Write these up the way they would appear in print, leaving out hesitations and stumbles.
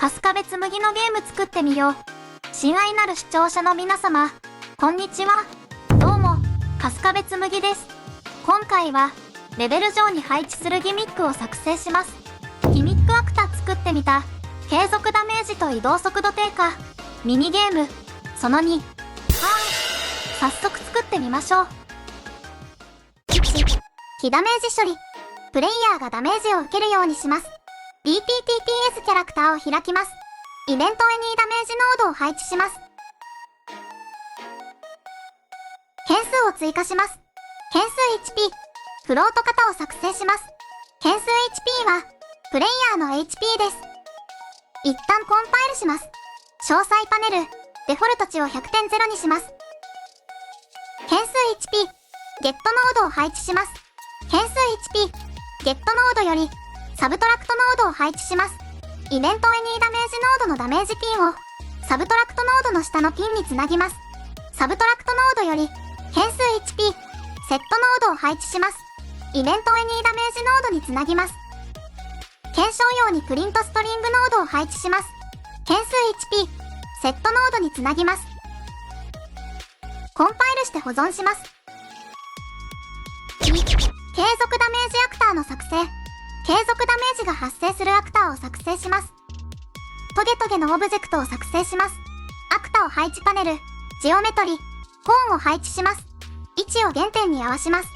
春日部つむぎのゲーム作ってみよう。親愛なる視聴者の皆様、こんにちは。どうも、春日部つむぎです。今回は、レベル上に配置するギミックを作成します。ギミックアクタ作ってみた。継続ダメージと移動速度低下。ミニゲーム、その2。早速作ってみましょう。1、非ダメージ処理。プレイヤーがダメージを受けるようにします。DPTPS キャラクターを開きます。イベントエニーダメージノードを配置します。件数を追加します。件数 HP、フロート型を作成します。件数 HP は、プレイヤーの HP です。一旦コンパイルします。詳細パネル、デフォルト値を 100.0 にします。件数 HP、ゲットノードを配置します。件数 HP、ゲットノードより、サブトラクトノードを配置します。イベントエニーダメージノードのダメージピンを、サブトラクトノードの下のピンにつなぎます。サブトラクトノードより、件数 HP、セットノードを配置します。イベントエニーダメージノードにつなぎます。検証用にプリントストリングノードを配置します。件数 HP、セットノードにつなぎます。コンパイルして保存します。2、継続ダメージアクターの作成。継続ダメージが発生するアクターを作成します。トゲトゲのオブジェクトを作成します。アクタを配置パネル、ジオメトリ、コーンを配置します。位置を原点に合わします。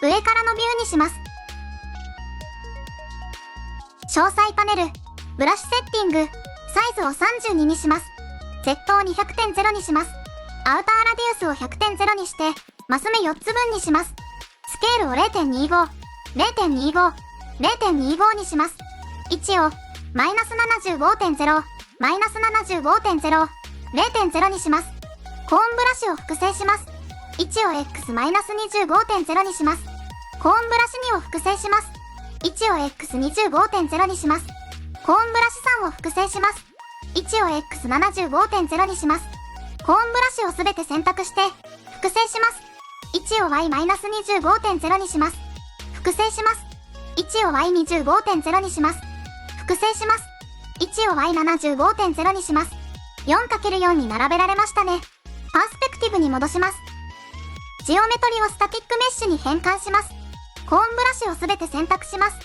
上からのビューにします。詳細パネル、ブラシセッティング、サイズを32にします。Z を 200.0 にします。アウターラディウスを 100.0 にして、マス目4つ分にします。スケールを 0.25、0.25、0.25 にします。位置を、マイナス 75.0、マイナス 75.0、0.0 にします。コーンブラシを複製します。位置を X マイナス 25.0 にします。コーンブラシ2を複製します。位置を X25.0 にします。コーンブラシ3を複製します。位置を X75.0 にします。コーンブラシをすべて選択して、複製します。位置を Y マイナス 25.0 にします。複製します。位置を Y25.0 にします。複製します。位置を Y75.0 にします。4×4 に並べられましたね。パースペクティブに戻します。ジオメトリをスタティックメッシュに変換します。コーンブラシをすべて選択します。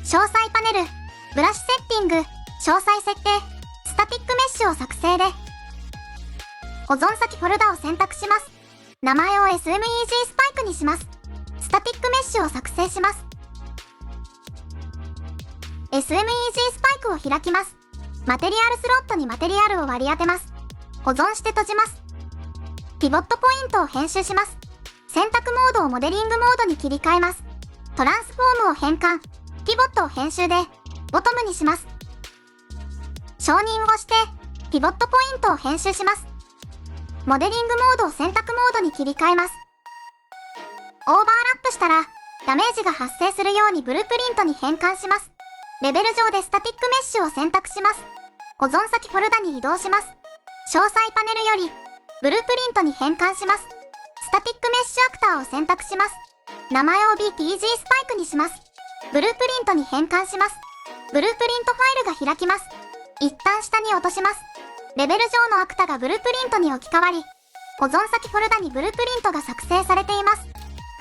詳細パネル、ブラシセッティング、詳細設定、スタティックメッシュを作成で、保存先フォルダを選択します。名前を SMEG スパイクにします。スタティックメッシュを作成します。SMEG スパイクを開きます。マテリアルスロットにマテリアルを割り当てます。保存して閉じます。ピボットポイントを編集します。選択モードをモデリングモードに切り替えます。トランスフォームを変換。ピボットを編集で、ボトムにします。承認をして、ピボットポイントを編集します。モデリングモードを選択モードに切り替えます。オーバーラップしたら、ダメージが発生するようにブループリントに変換します。レベル上でスタティックメッシュを選択します。保存先フォルダに移動します。詳細パネルより、ブループリントに変換します。スタティックメッシュアクターを選択します。名前を BPG スパイクにします。ブループリントに変換します。ブループリントファイルが開きます。一旦下に落とします。レベル上のアクタがブループリントに置き換わり、保存先フォルダにブループリントが作成されています。フ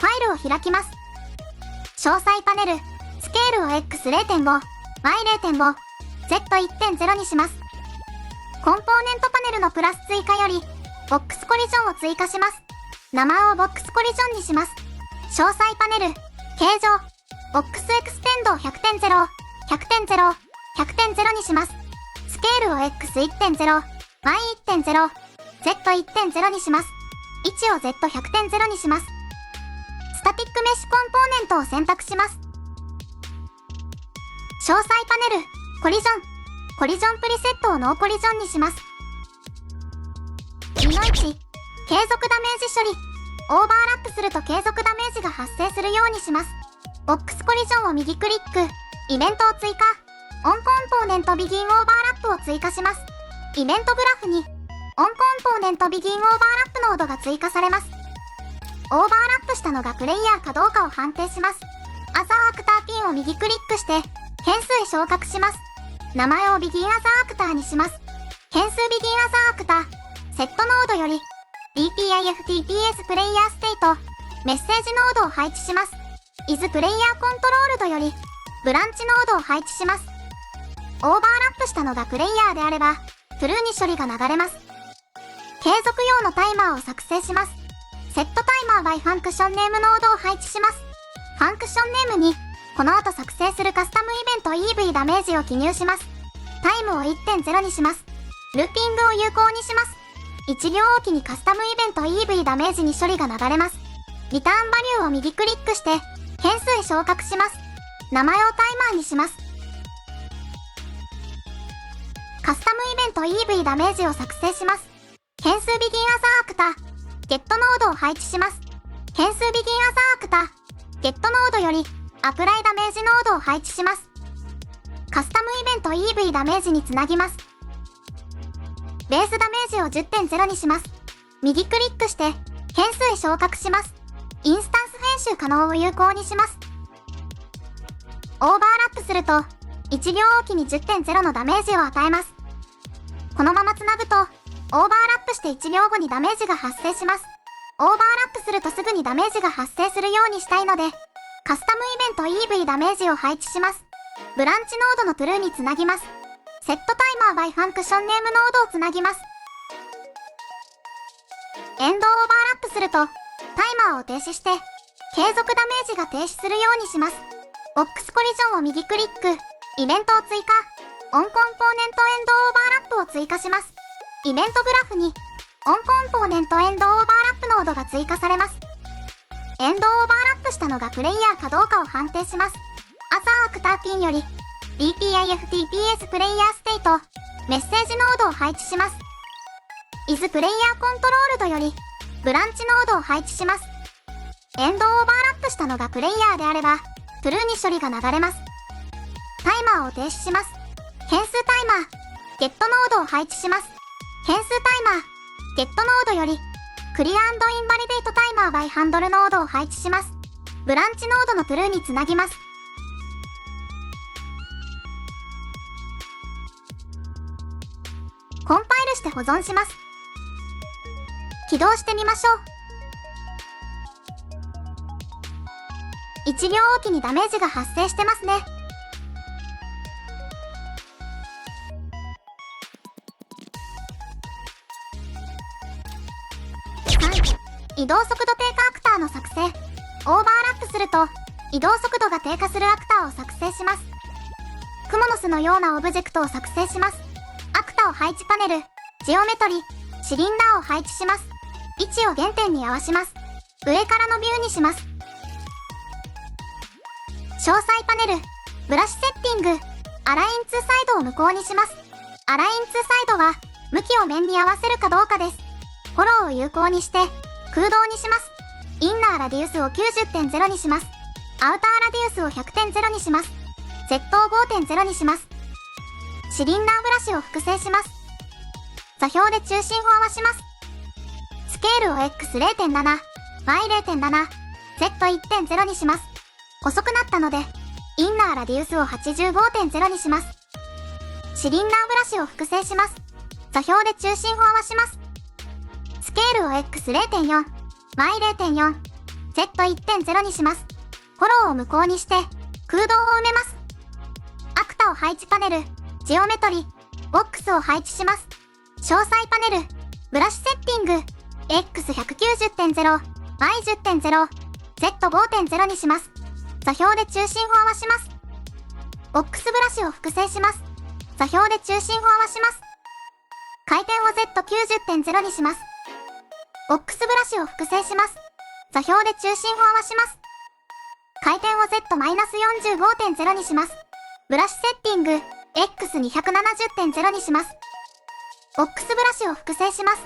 ァイルを開きます。詳細パネル、スケールを X0.5、Y0.5、Z1.0 にします。コンポーネントパネルのプラス追加より、ボックスコリジョンを追加します。名前をボックスコリジョンにします。詳細パネル、形状、ボックスエクステンドを 100.0、100.0、100.0 にします。スケールを X1.0、Y1.0、Z1.0 にします。位置を Z100.0 にします。スタティックメッシュコンポーネントを選択します。詳細パネル、コリジョン、コリジョンプリセットをノーコリジョンにします。2の1、継続ダメージ処理。オーバーラップすると継続ダメージが発生するようにします。ボックスコリジョンを右クリック、イベントを追加。オンコンポーネントビギンオーバーラップを追加します。イベントグラフに、オンコンポーネントビギンオーバーラップノードが追加されます。オーバーラップしたのがプレイヤーかどうかを判定します。アザーアクターピンを右クリックして、変数へ昇格します。名前を Begin as Actor にします。変数 Begin as Actor、セットノードより DPIFTPS プレイヤーステート、メッセージノードを配置します。is プレイヤーコントロールドよりブランチノードを配置します。オーバーラップしたのがプレイヤーであれば、true に処理が流れます。継続用のタイマーを作成します。セットタイマー by ファンクションネームノードを配置します。ファンクションネームに、この後作成するカスタムイベント EV ダメージを記入します。タイムを 1.0 にします。ルーピングを有効にします。1秒おきにカスタムイベント EV ダメージに処理が流れます。リターンバリューを右クリックして、変数へ昇格します。名前をタイマーにします。カスタムイベント EV ダメージを作成します。変数 Begin as Actor、ゲットノードを配置します。変数 Begin as Actor、ゲットノードよりアプライダメージノードを配置します。カスタムイベント EV ダメージにつなぎます。ベースダメージを 10.0 にします。右クリックして変数へ昇格します。インスタンス編集可能を有効にします。オーバーラップすると1秒おきに 10.0 のダメージを与えます。このままつなぐとオーバーラップして1秒後にダメージが発生します。オーバーラップするとすぐにダメージが発生するようにしたいので、カスタムイベント EV ダメージを配置します。ブランチノードの true につなぎます。セットタイマー by ファンクションネームノードをつなぎます。エンドオーバーラップすると、タイマーを停止して、継続ダメージが停止するようにします。ボックスコリジョンを右クリック、イベントを追加、オンコンポーネントエンドオーバーラップを追加します。イベントグラフに、オンコンポーネントエンドオーバーラップノードが追加されます。エンドオーバーラップしたのがプレイヤーかどうかを判定します。as Actorピンより、DPIFTPS プレイヤーステート、メッセージノードを配置します。is プレイヤーコントロールドより、ブランチノードを配置します。エンドオーバーラップしたのがプレイヤーであれば、true に処理が流れます。タイマーを停止します。変数タイマー、ゲットノードを配置します。変数タイマー、ゲットノードより、クリア&インバリデートタイマー by ハンドルノードを配置します。ブランチノードの true につなぎます。コンパイルして保存します。起動してみましょう。1秒おきにダメージが発生してますね。3、移動速度低下アクターの作成。オーバーラップすると移動速度が低下するアクターを作成します。クモの巣のようなオブジェクトを作成します。アクター配置パネル、ジオメトリ、シリンダーを配置します。位置を原点に合わします。上からのビューにします。詳細パネル、ブラシセッティング、アライン2サイドを無効にします。アライン2サイドは向きを面に合わせるかどうかです。フォローを有効にして空洞にします。インナーラディウスを 90.0 にします。アウターラディウスを 100.0 にします。Z を 5.0 にします。シリンダーブラシを複製します。座標で中心を合わします。スケールを X0.7、Y0.7、Z1.0 にします。細くなったので、インナーラディウスを 85.0 にします。シリンダーブラシを複製します。座標で中心を合わします。スケールを X0.4、Y0.4、Z1.0 にします。フォローを無効にして空洞を埋めます。アクタを配置パネル、ジオメトリ、ボックスを配置します。詳細パネル、ブラシセッティング、X190.0、Y10.0、Z5.0 にします。座標で中心を合わします。ボックスブラシを複製します。座標で中心を合わします。回転を Z90.0 にします。ボックスブラシを複製します。座標で中心を合わします。回転を Z-45.0 にします。ブラシセッティング、X270.0 にします。ボックスブラシを複製します。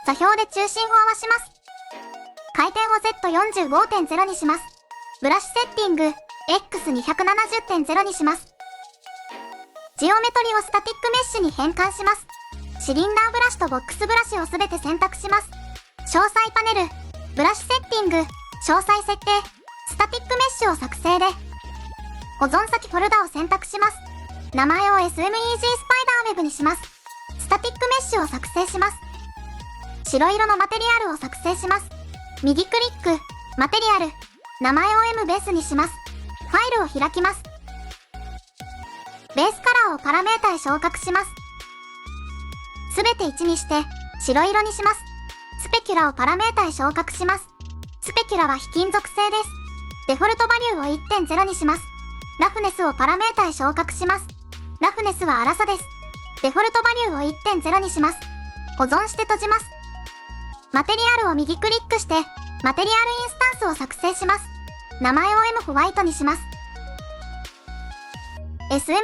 座標で中心を合わします。回転を Z45.0 にします。ブラシセッティング、X270.0 にします。ジオメトリをスタティックメッシュに変換します。シリンダーブラシとボックスブラシをすべて選択します。詳細パネル、ブラシセッティング、詳細設定、スタティックメッシュを作成で、保存先フォルダを選択します。名前を SMEG スパイダーウェブにします。スタティックメッシュを作成します。白色のマテリアルを作成します。右クリック、マテリアル、名前を M ベースにします。ファイルを開きます。ベースカラーをパラメータへ昇格します。すべて1にして白色にします。スペキュラをパラメータへ昇格します。スペキュラは非金属製です。デフォルトバリューを 1.0 にします。ラフネスをパラメータへ昇格します。ラフネスは粗さです。デフォルトバリューを 1.0 にします。保存して閉じます。マテリアルを右クリックしてマテリアルインスタンスを作成します。名前を M ホワイトにします。SMEG スパイ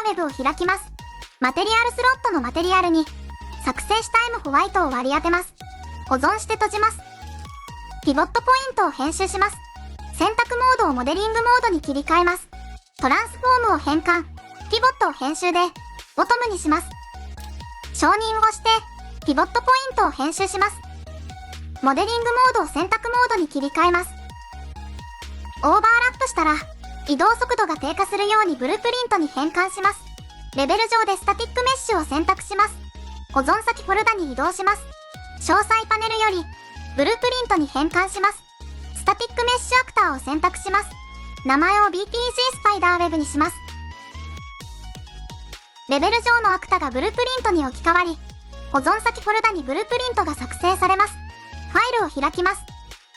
ダーウェブを開きます。マテリアルスロットのマテリアルに作成した M ホワイトを割り当てます。保存して閉じます。ピボットポイントを編集します。選択モードをモデリングモードに切り替えます。トランスフォームを変換。ピボットを編集でボトムにします。承認をしてピボットポイントを編集します。モデリングモードを選択モードに切り替えます。オーバーラップしたら移動速度が低下するようにブループリントに変換します。レベル上でスタティックメッシュを選択します。保存先フォルダに移動します。詳細パネルよりブループリントに変換します。スタティックメッシュアクターを選択します。名前を BTG スパイダーウェブにします。レベル上のアクタがブループリントに置き換わり、保存先フォルダにブループリントが作成されます。ファイルを開きます。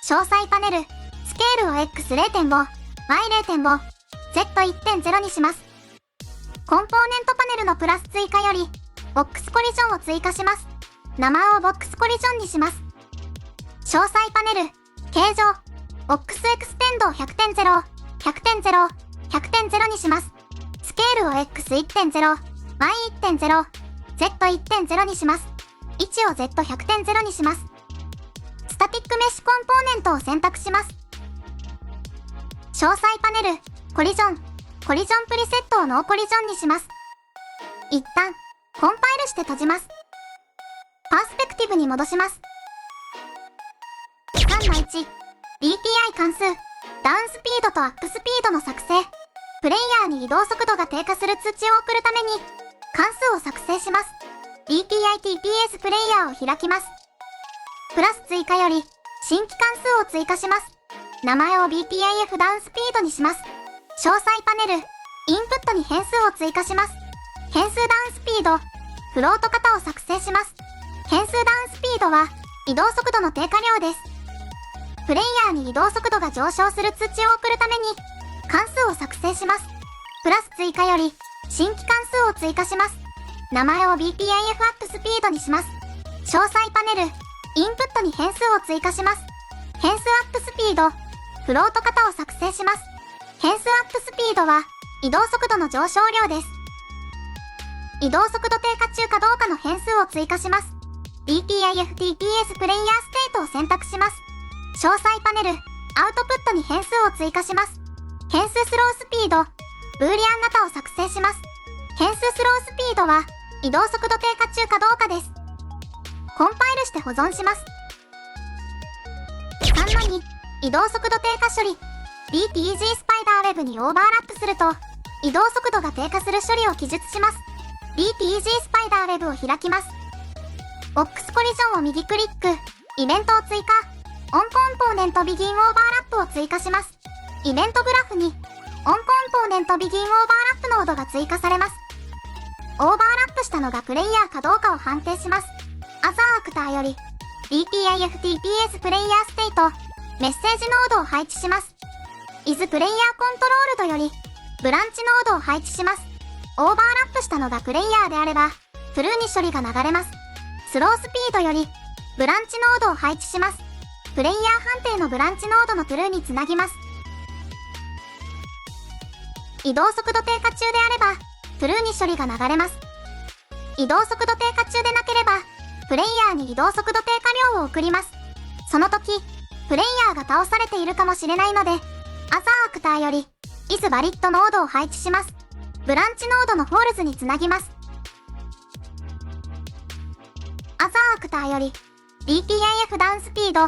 詳細パネル、スケールを X0.5、Y0.5、Z1.0 にします。コンポーネントパネルのプラス追加より、ボックスコリジョンを追加します。名前をボックスコリジョンにします。詳細パネル、形状、ボックスエクステンドを 100.0、100.0、100.0 にします。スケールを X1.0、Y1.0、Z1.0 にします。位置を Z100.0 にします。スタティックメッシュコンポーネントを選択します。詳細パネル、コリジョンプリセットをノーコリジョンにします。一旦、コンパイルして閉じます。パースペクティブに戻します。3の1、DPI 関数、ダウンスピードとアップスピードの作成。プレイヤーに移動速度が低下する通知を送るために、関数を作成します。DPI TPS プレイヤーを開きます。プラス追加より、新規関数を追加します。名前を BPIF ダウンスピードにします。詳細パネル、インプットに変数を追加します。変数ダウンスピード、フロート型を作成します。変数ダウンスピードは、移動速度の低下量です。プレイヤーに移動速度が上昇する通知を送るために、関数を作成します。プラス追加より、新規関数を追加します。名前を BPIF アップスピードにします。詳細パネル、インプットに変数を追加します。変数アップスピード、フロート型を作成します。変数アップスピードは、移動速度の上昇量です。移動速度低下中かどうかの変数を追加します。BPIF TPS プレイヤーステートを選択します。詳細パネル、アウトプットに変数を追加します。変数スロースピード、ブーリアン型を作成します。変数スロースピードは、移動速度低下中かどうかです。コンパイルして保存します。3の2、移動速度低下処理。BTG スパイダーウェブにオーバーラップすると、移動速度が低下する処理を記述します。BTG スパイダーウェブを開きます。ボックスコリジョンを右クリック、イベントを追加、オンコンポーネントビギンオーバーラップを追加します。イベントグラフに、オンコンポーネントビギンオーバーラップノードが追加されます。オーバーラップしたのがプレイヤーかどうかを判定します。アザーアクターより、BPIF TPS プレイヤーステート、メッセージノードを配置します。is プレイヤーコントロールドより、ブランチノードを配置します。オーバーラップしたのがプレイヤーであれば、トゥルーに処理が流れます。スロースピードより、ブランチノードを配置します。プレイヤー判定のブランチノードのトゥルーにつなぎます。移動速度低下中であれば、トゥルーに処理が流れます。移動速度低下中でなければ、プレイヤーに移動速度低下量を送ります。その時、プレイヤーが倒されているかもしれないので、アザーアクターより、is バリッドノードを配置します。ブランチノードのフォールズにつなぎます。アザーアクターより、BPIF ダウンスピード、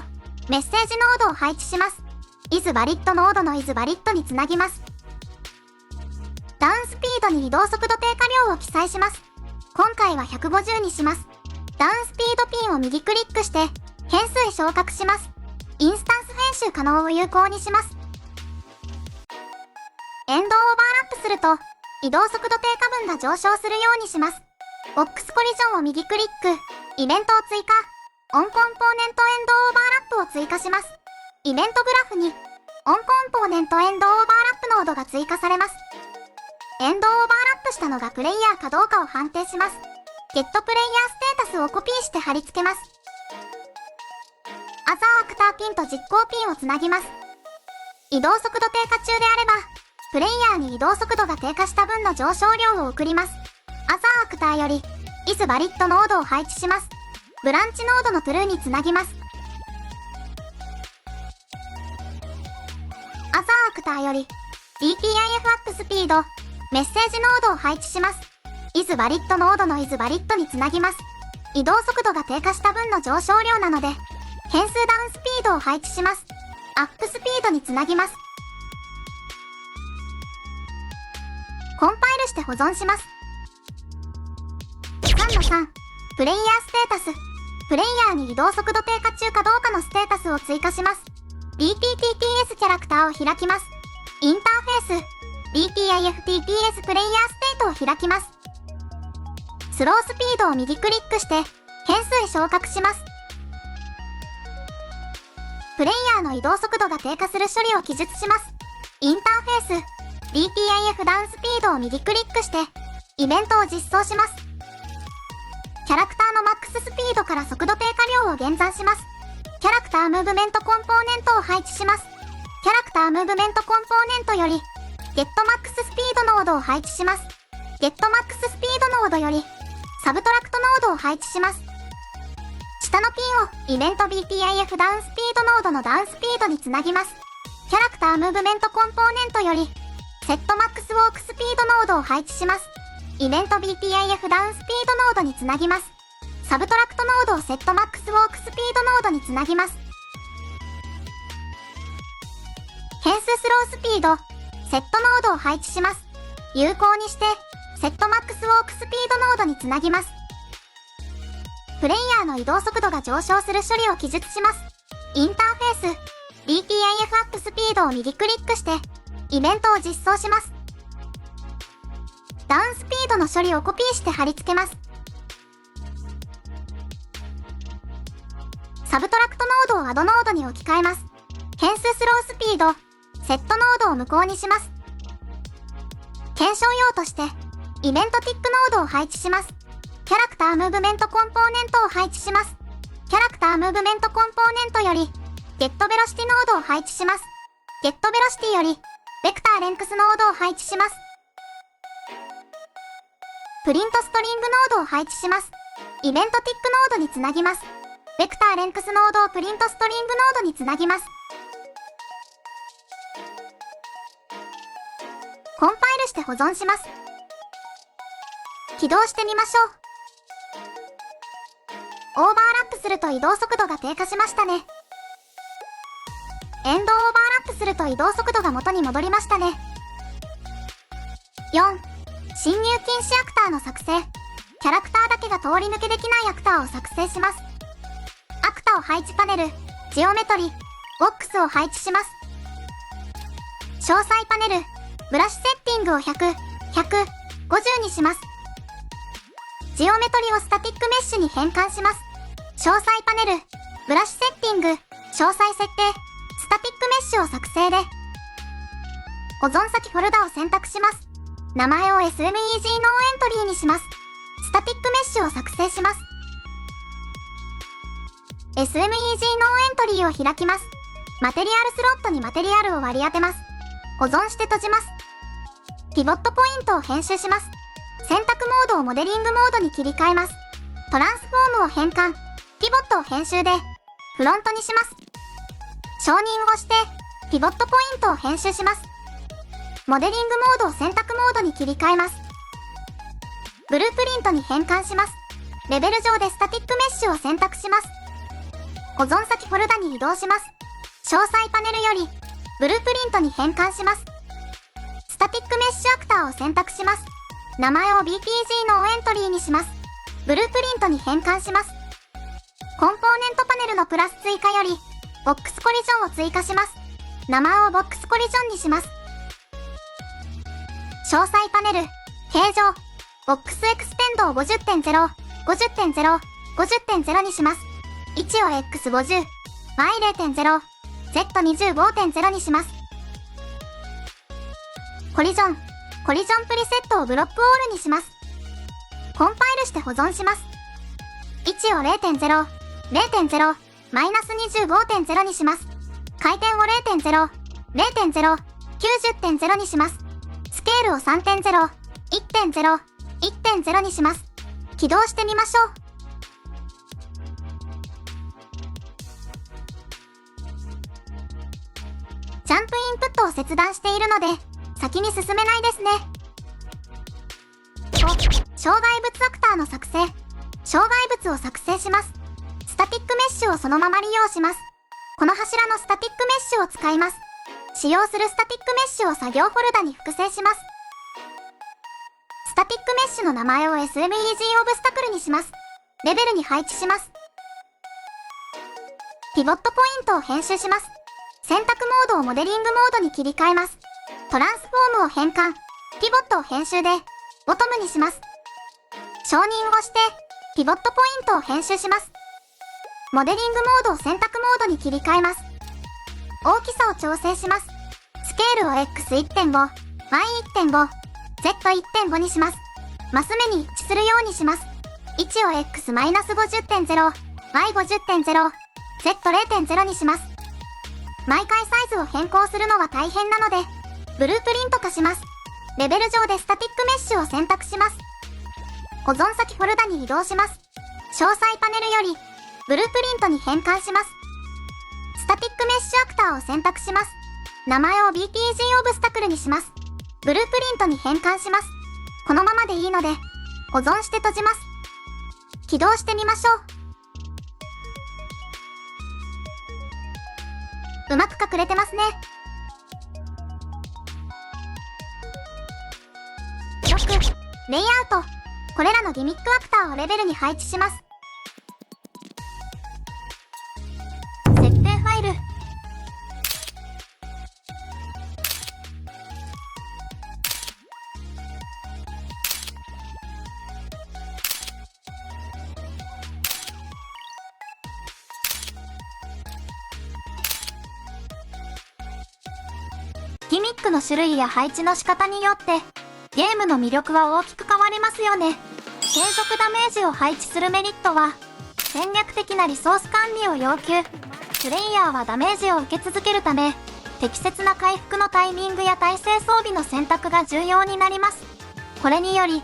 メッセージノードを配置します。is バリッドノードの is バリッドにつなぎます。ダウンスピードに移動速度低下量を記載します。今回は150にします。ダウンスピードピンを右クリックして変数へ昇格します。インスタンス編集可能を有効にします。エンドオーバーラップすると移動速度低下分が上昇するようにします。ボックスコリジョンを右クリック、イベントを追加、オンコンポーネントエンドオーバーラップを追加します。イベントグラフにオンコンポーネントエンドオーバーラップノードが追加されます。エンドオーバーラップしたのがプレイヤーかどうかを判定します。ゲットプレイヤーステータスをコピーして貼り付けます。アザーアクターピンと実行ピンをつなぎます。移動速度低下中であれば、プレイヤーに移動速度が低下した分の上昇量を送ります。アザーアクターより is valid ノードを配置します。ブランチノードの true につなぎます。アザーアクターより dpif アップスピード、メッセージノードを配置します。is valid ノードの is valid につなぎます。移動速度が低下した分の上昇量なので、変数ダウンスピードを配置します。アップスピードにつなぎます。コンパイルして保存します。3-3、プレイヤーステータス。プレイヤーに移動速度低下中かどうかのステータスを追加します。DTTTS キャラクターを開きます。インターフェース、DPIFTTS プレイヤーステートを開きます。スロースピードを右クリックして変数へ昇格します。プレイヤーの移動速度が低下する処理を記述します。インターフェース、DPIF ダウンスピードを右クリックしてイベントを実装します。キャラクターのマックススピードから速度低下量を減算します。キャラクタームーブメントコンポーネントを配置します。キャラクタームーブメントコンポーネントよりゲットマックススピードノードを配置します。ゲットマックススピードノードよりサブトラクトノードを配置します。下のピンをイベント BPIF ダウンスピードノードのダウンスピードにつなぎます。キャラクタームーブメントコンポーネントよりセットマックスウォークスピードノードを配置します。イベント BPIF ダウンスピードノードにつなぎます。サブトラクトノードをセットマックスウォークスピードノードにつなぎます。変数スロースピード、セットノードを配置します。有効にしてセットマックスウォークスピードノードにつなぎます。プレイヤーの移動速度が上昇する処理を記述します。インターフェース、DPIF アップスピードを右クリックしてイベントを実装します。ダウンスピードの処理をコピーして貼り付けます。サブトラクトノードをアドノードに置き換えます。変数スロースピード、セットノードを無効にします。検証用としてイベントティックノードを配置します。キャラクタームーブメントコンポーネントを配置します。キャラクタームーブメントコンポーネントよりゲットベロシティノードを配置します。ゲットベロシティよりベクターレンクスノードを配置します。プリントストリングノードを配置します。イベントティックノードにつなぎます。ベクターレンクスノードをプリントストリングノードにつなぎます。コンパイルして保存します。起動してみましょう。オーバーラップすると移動速度が低下しましたね。エンドオーバーラップすると移動速度が元に戻りましたね。4、侵入禁止アクターの作成。キャラクターだけが通り抜けできないアクターを作成します。アクターを配置パネル、ジオメトリ、ボックスを配置します。詳細パネル、ブラシセッティングを100、100、50にします。ジオメトリをスタティックメッシュに変換します。詳細パネル、ブラシセッティング、詳細設定、スタティックメッシュを作成で、保存先フォルダを選択します。名前を SMEG ノーエントリーにします。スタティックメッシュを作成します。SMEG ノーエントリーを開きます。マテリアルスロットにマテリアルを割り当てます。保存して閉じます。ピボットポイントを編集します。選択モードをモデリングモードに切り替えます。トランスフォームを変換、ピボットを編集でフロントにします。承認をしてピボットポイントを編集します。モデリングモードを選択モードに切り替えます。ブループリントに変換します。レベル上でスタティックメッシュを選択します。保存先フォルダに移動します。詳細パネルよりブループリントに変換します。スタタティックメッシュアクターを選択します。名前を BPG のエントリーにします。ブループリントに変換します。コンポーネントパネルのプラス追加より、ボックスコリジョンを追加します。名前をボックスコリジョンにします。詳細パネル、形状、ボックスエクステンドを 50.0、50.0、50.0 にします。位置を X50、Y0.0、Z25.0 にします。コリジョンプリセットをブロックオールにします。コンパイルして保存します。位置を 0.0、0.0、マイナス 25.0 にします。回転を 0.0、0.0、90.0 にします。スケールを 3.0、1.0、1.0 にします。起動してみましょう。ジャンプインプットを切断しているので、先に進めないですね。障害物アクターの作成。障害物を作成します。スタティックメッシュをそのまま利用します。この柱のスタティックメッシュを使います。使用するスタティックメッシュを作業フォルダに複製します。スタティックメッシュの名前を SMEG オブスタクルにします。レベルに配置します。ピボットポイントを編集します。選択モードをモデリングモードに切り替えます。トランスフォームを変換。ピボットを編集で、ボトムにします。承認をして、ピボットポイントを編集します。モデリングモードを選択モードに切り替えます。大きさを調整します。スケールを X1.5、Y1.5、Z1.5 にします。マス目に一致するようにします。位置を X-50.0、Y50.0、Z0.0 にします。毎回サイズを変更するのは大変なので、ブループリント化します。レベル上でスタティックメッシュを選択します。保存先フォルダに移動します。詳細パネルより、ブループリントに変換します。スタティックメッシュアクターを選択します。名前を BPG オブスタクルにします。ブループリントに変換します。このままでいいので、保存して閉じます。起動してみましょう。うまく隠れてますね。6、レイアウト。これらのギミックアクターをレベルに配置します。設定ファイル。ギミックの種類や配置の仕方によって、ゲームの魅力は大きく変わりますよね。継続ダメージを配置するメリットは、戦略的なリソース管理を要求。プレイヤーはダメージを受け続けるため、適切な回復のタイミングや耐性装備の選択が重要になります。これにより、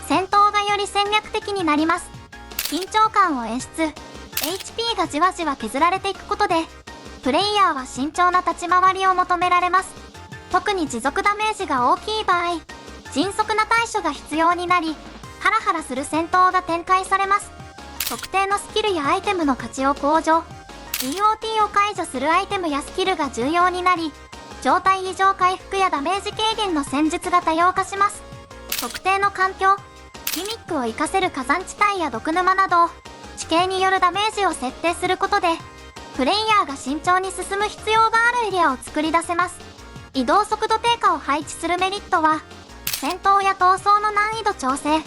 戦闘がより戦略的になります。緊張感を演出。HP がじわじわ削られていくことで、プレイヤーは慎重な立ち回りを求められます。特に持続ダメージが大きい場合、迅速な対処が必要になり、ハラハラする戦闘が展開されます。特定のスキルやアイテムの価値を向上。BOT を解除するアイテムやスキルが重要になり、状態異常回復やダメージ軽減の戦術が多様化します。特定の環境、ギミックを活かせる火山地帯や毒沼など、地形によるダメージを設定することで、プレイヤーが慎重に進む必要があるエリアを作り出せます。移動速度低下を配置するメリットは、戦闘や逃走の難易度調整。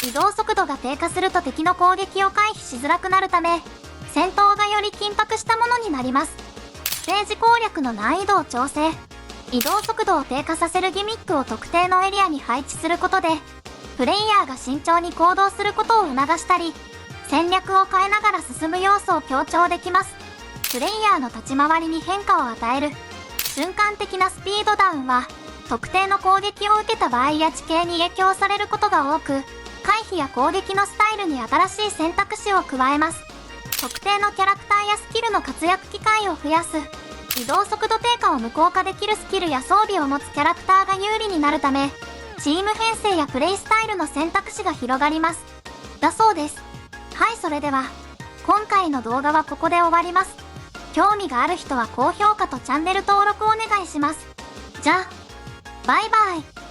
移動速度が低下すると敵の攻撃を回避しづらくなるため、戦闘がより緊迫したものになります。ステージ攻略の難易度を調整。移動速度を低下させるギミックを特定のエリアに配置することで、プレイヤーが慎重に行動することを促したり、戦略を変えながら進む要素を強調できます。プレイヤーの立ち回りに変化を与える。瞬間的なスピードダウンは、特定の攻撃を受けた場合や地形に影響されることが多く、回避や攻撃のスタイルに新しい選択肢を加えます。特定のキャラクターやスキルの活躍機会を増やす。移動速度低下を無効化できるスキルや装備を持つキャラクターが有利になるため、チーム編成やプレイスタイルの選択肢が広がります。だそうです。はい、それでは、今回の動画はここで終わります。興味がある人は高評価とチャンネル登録お願いします。じゃあ。バイバイ。